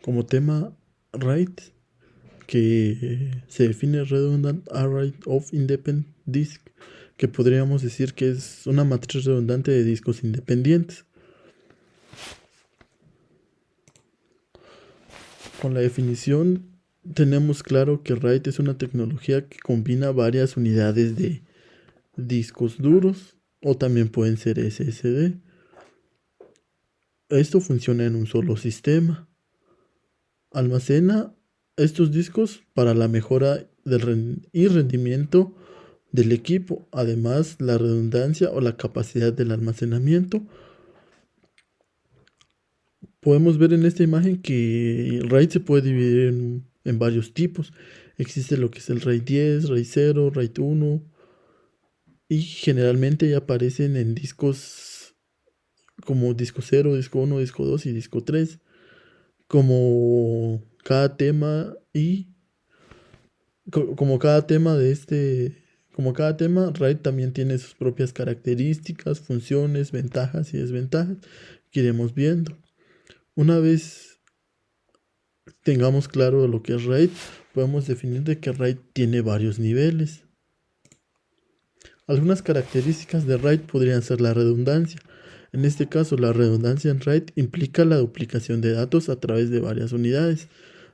como tema RAID, que se define Redundant Array of Independent Disk, que podríamos decir que es una matriz redundante de discos independientes. Con la definición tenemos claro que RAID es una tecnología que combina varias unidades de discos duros o también pueden ser SSD. Esto funciona en un solo sistema. Almacena estos discos para la mejora y rendimiento del equipo. Además, la redundancia o la capacidad del almacenamiento. Podemos ver en esta imagen que el RAID se puede dividir en varios tipos. Existe lo que es el RAID 10, RAID 0, RAID 1 y generalmente ya aparecen en discos como disco 0, disco 1, disco 2 y disco 3. Como cada tema y como cada tema como cada tema, RAID también tiene sus propias características, funciones, ventajas y desventajas que iremos viendo. Una vez tengamos claro lo que es RAID, podemos definir de que RAID tiene varios niveles. Algunas características de RAID podrían ser la redundancia. En este caso, la redundancia en RAID implica la duplicación de datos a través de varias unidades,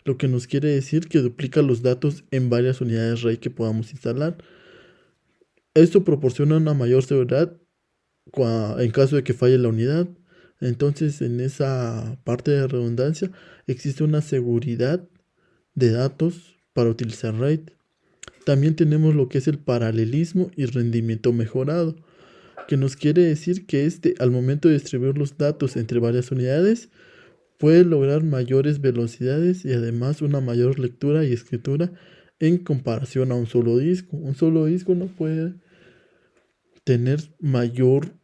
lo que nos quiere decir que duplica los datos en varias unidades RAID que podamos instalar. Esto proporciona una mayor seguridad en caso de que falle la unidad. Entonces, en esa parte de redundancia existe una seguridad de datos para utilizar RAID. También tenemos lo que es el paralelismo y rendimiento mejorado, que nos quiere decir que al momento de distribuir los datos entre varias unidades, puede lograr mayores velocidades y además una mayor lectura y escritura en comparación a un solo disco. Un solo disco no puede tener mayor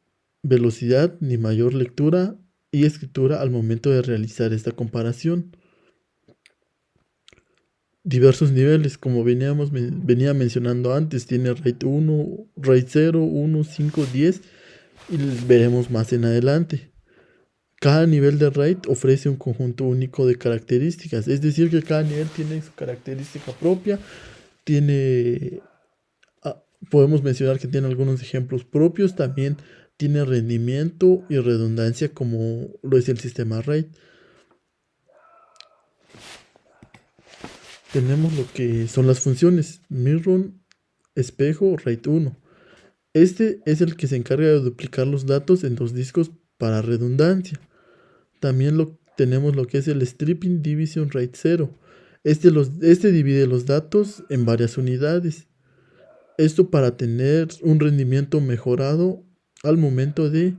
velocidad ni mayor lectura y escritura al momento de realizar esta comparación. Diversos niveles, como venía mencionando antes, tiene RAID 1, RAID 0, 1, 5, 10 y veremos más en adelante. Cada nivel de RAID ofrece un conjunto único de características, es decir, que cada nivel tiene su característica propia, tiene, podemos mencionar que tiene algunos ejemplos propios, también tiene rendimiento y redundancia como lo es el sistema RAID. Tenemos lo que son las funciones mirror, espejo, RAID 1. Este es el que se encarga de duplicar los datos en dos discos para redundancia. También tenemos lo que es el stripping division RAID 0. Este divide los datos en varias unidades. Esto para tener un rendimiento mejorado al momento de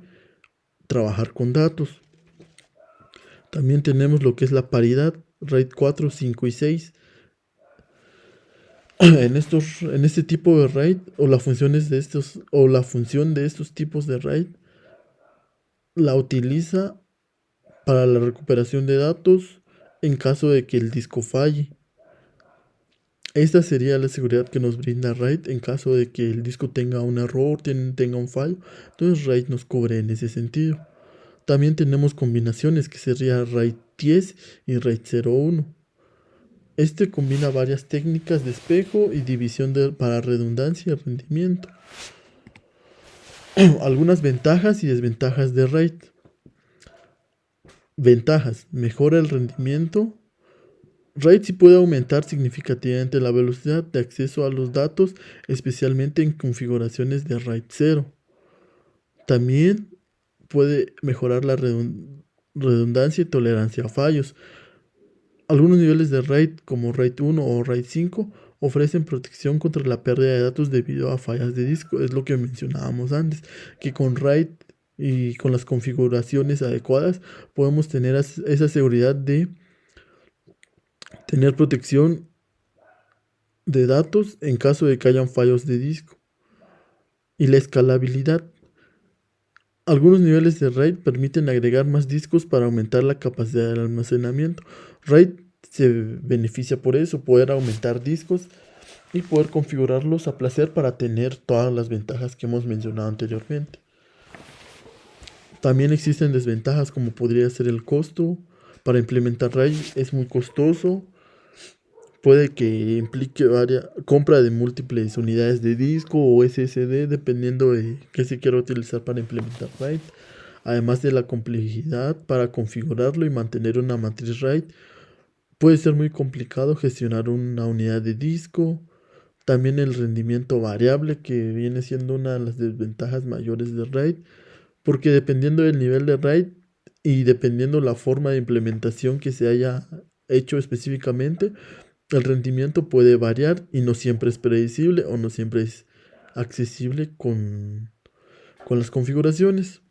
trabajar con datos. También tenemos lo que es la paridad RAID 4, 5 y 6. En este tipo de RAID o las funciones de estos o la función de estos tipos de RAID la utiliza para la recuperación de datos en caso de que el disco falle. Esta sería la seguridad que nos brinda RAID en caso de que el disco tenga un error, tenga un fallo. Entonces RAID nos cubre en ese sentido. También tenemos combinaciones que sería RAID 10 y RAID 01. Este combina varias técnicas de espejo y división para redundancia y rendimiento. Algunas ventajas y desventajas de RAID. Ventajas: mejora el rendimiento. RAID sí puede aumentar significativamente la velocidad de acceso a los datos, especialmente en configuraciones de RAID 0. También puede mejorar la redundancia y tolerancia a fallos. Algunos niveles de RAID, como RAID 1 o RAID 5, ofrecen protección contra la pérdida de datos debido a fallas de disco. Es lo que mencionábamos antes, que con RAID y con las configuraciones adecuadas podemos tener esa seguridad de tener protección de datos en caso de que hayan fallos de disco. Y la escalabilidad. Algunos niveles de RAID permiten agregar más discos para aumentar la capacidad del almacenamiento. RAID se beneficia por eso, poder aumentar discos y poder configurarlos a placer para tener todas las ventajas que hemos mencionado anteriormente. También existen desventajas como podría ser el costo, Para implementar RAID es muy costoso. Puede que implique compra de múltiples unidades de disco o SSD, dependiendo de qué se quiera utilizar para implementar RAID. Además de la complejidad para configurarlo y mantener una matriz RAID, puede ser muy complicado gestionar una unidad de disco. También el rendimiento variable, que viene siendo una de las desventajas mayores de RAID, porque dependiendo del nivel de RAID y dependiendo la forma de implementación que se haya hecho específicamente, el rendimiento puede variar y no siempre es predecible o no siempre es accesible con las configuraciones.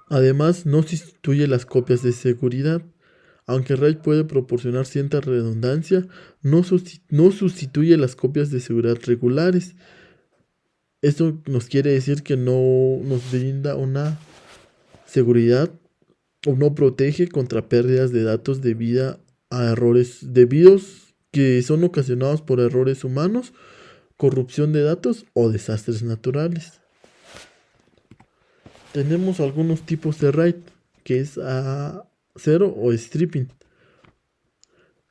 Además, no sustituye las copias de seguridad. Aunque RAID puede proporcionar cierta redundancia, no sustituye las copias de seguridad regulares. Esto nos quiere decir que no nos brinda una seguridad o no protege contra pérdidas de datos debido a errores debidos que son ocasionados por errores humanos, corrupción de datos o desastres naturales. Tenemos algunos tipos de RAID, que es A0 o stripping.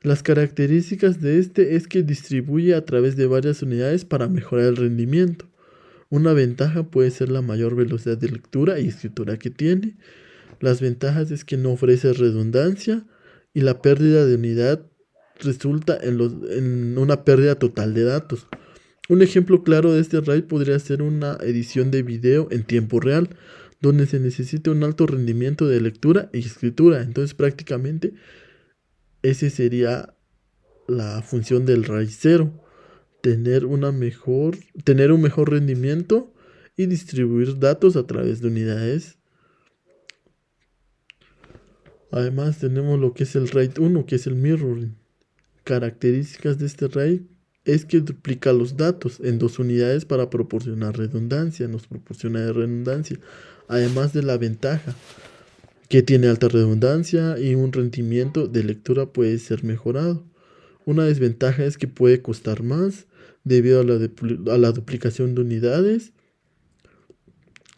Las características de este es que distribuye a través de varias unidades para mejorar el rendimiento. Una ventaja puede ser la mayor velocidad de lectura y escritura que tiene. Las ventajas es que no ofrece redundancia y la pérdida de unidad resulta en una pérdida total de datos. Un ejemplo claro de este RAID podría ser una edición de video en tiempo real, donde se necesita un alto rendimiento de lectura y escritura. Entonces prácticamente ese sería la función del RAID 0, tener un mejor rendimiento y distribuir datos a través de unidades. Además tenemos lo que es el RAID 1, que es el mirroring. Características de este RAID es que duplica los datos en dos unidades para proporcionar redundancia, nos proporciona redundancia, además de la ventaja que tiene alta redundancia y un rendimiento de lectura puede ser mejorado. Una desventaja es que puede costar más debido a la duplicación de unidades.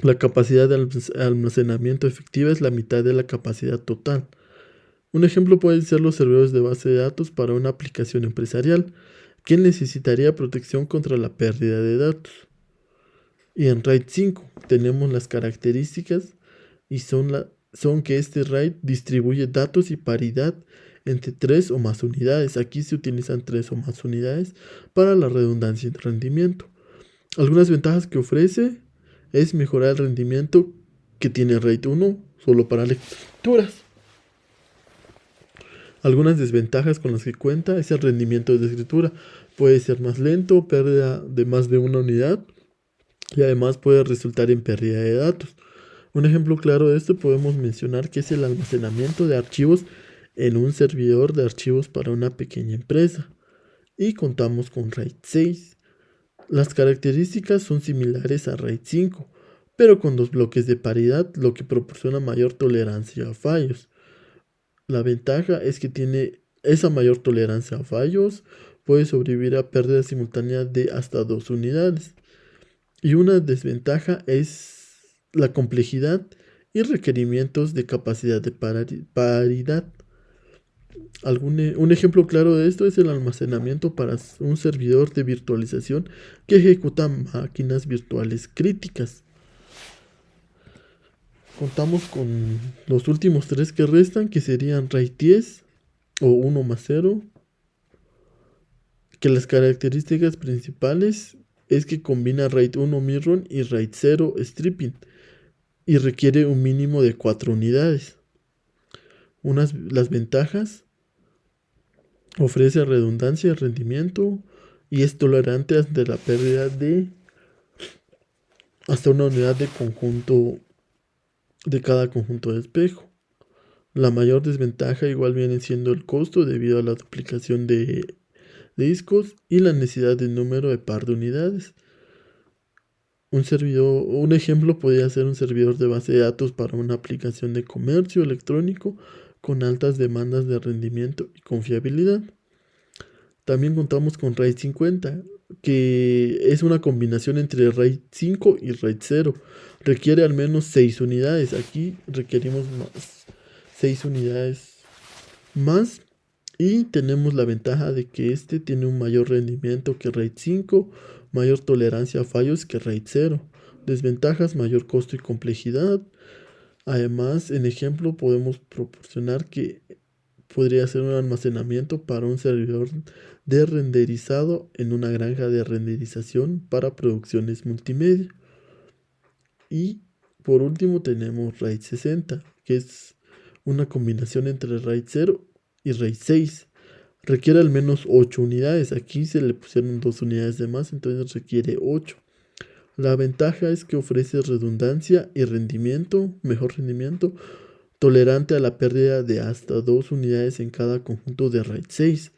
La capacidad de almacenamiento efectiva es la mitad de la capacidad total. Un ejemplo pueden ser los servidores de base de datos para una aplicación empresarial que necesitaría protección contra la pérdida de datos. Y en RAID 5 tenemos las características y son que este RAID distribuye datos y paridad entre 3 o más unidades. Aquí se utilizan 3 o más unidades para la redundancia y rendimiento. Algunas ventajas que ofrece es mejorar el rendimiento que tiene RAID 1 solo para lecturas. Algunas desventajas con las que cuenta es el rendimiento de escritura. Puede ser más lento, pérdida de más de una unidad y además puede resultar en pérdida de datos. Un ejemplo claro de esto podemos mencionar que es el almacenamiento de archivos en un servidor de archivos para una pequeña empresa. Y contamos con RAID 6. Las características son similares a RAID 5, pero con dos bloques de paridad, lo que proporciona mayor tolerancia a fallos. La ventaja es que tiene esa mayor tolerancia a fallos, puede sobrevivir a pérdidas simultáneas de hasta 2 unidades. Y una desventaja es la complejidad y requerimientos de capacidad de paridad. Un ejemplo claro de esto es el almacenamiento para un servidor de virtualización que ejecuta máquinas virtuales críticas. Contamos con los últimos 3 que restan, que serían RAID 10 o 1 más 0, que las características principales es que combina RAID 1 mirroring y RAID 0 stripping y requiere un mínimo de 4 unidades. Las ventajas: ofrece redundancia y rendimiento y es tolerante ante la pérdida de hasta una unidad de cada conjunto de espejo. La mayor desventaja igual viene siendo el costo debido a la duplicación de discos y la necesidad de número de par de unidades. Un ejemplo podría ser un servidor de base de datos para una aplicación de comercio electrónico con altas demandas de rendimiento y confiabilidad. También contamos con RAID 50, que es una combinación entre RAID 5 y RAID 0. Requiere al menos 6 unidades. Aquí requerimos más 6 unidades más. Y tenemos la ventaja de que este tiene un mayor rendimiento que RAID 5, mayor tolerancia a fallos que RAID 0. Desventajas: mayor costo y complejidad. Además, en ejemplo, podemos proporcionar que podría ser un almacenamiento para un servidor de renderizado en una granja de renderización para producciones multimedia. Y por último tenemos RAID 60, que es una combinación entre RAID 0 y RAID 6. Requiere al menos 8 unidades. Aquí se le pusieron 2 unidades de más, entonces requiere 8. La ventaja es que ofrece redundancia y rendimiento, mejor rendimiento, tolerante a la pérdida de hasta 2 unidades en cada conjunto de RAID 6.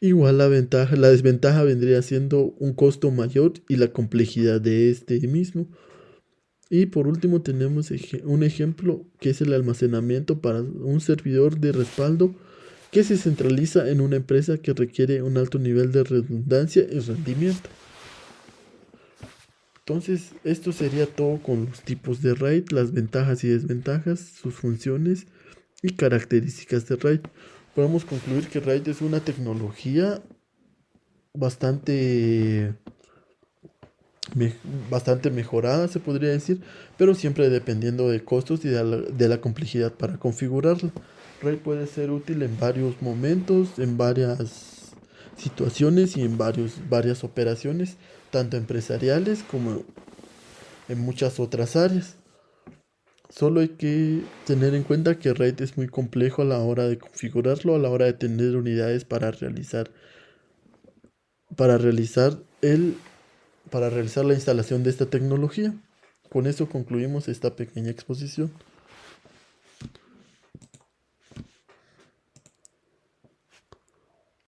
Igual la desventaja vendría siendo un costo mayor y la complejidad de este mismo. Y por último tenemos un ejemplo que es el almacenamiento para un servidor de respaldo que se centraliza en una empresa que requiere un alto nivel de redundancia y rendimiento. Entonces, esto sería todo con los tipos de RAID, las ventajas y desventajas, sus funciones y características de RAID. Podemos concluir que RAID es una tecnología bastante, me- bastante mejorada, se podría decir, pero siempre dependiendo de costos y de la complejidad para configurarla. RAID puede ser útil en varios momentos, en varias situaciones y en varias operaciones, tanto empresariales como en muchas otras áreas. Solo hay que tener en cuenta que RAID es muy complejo a la hora de configurarlo, a la hora de tener unidades para realizar para realizar la instalación de esta tecnología. Con eso concluimos esta pequeña exposición.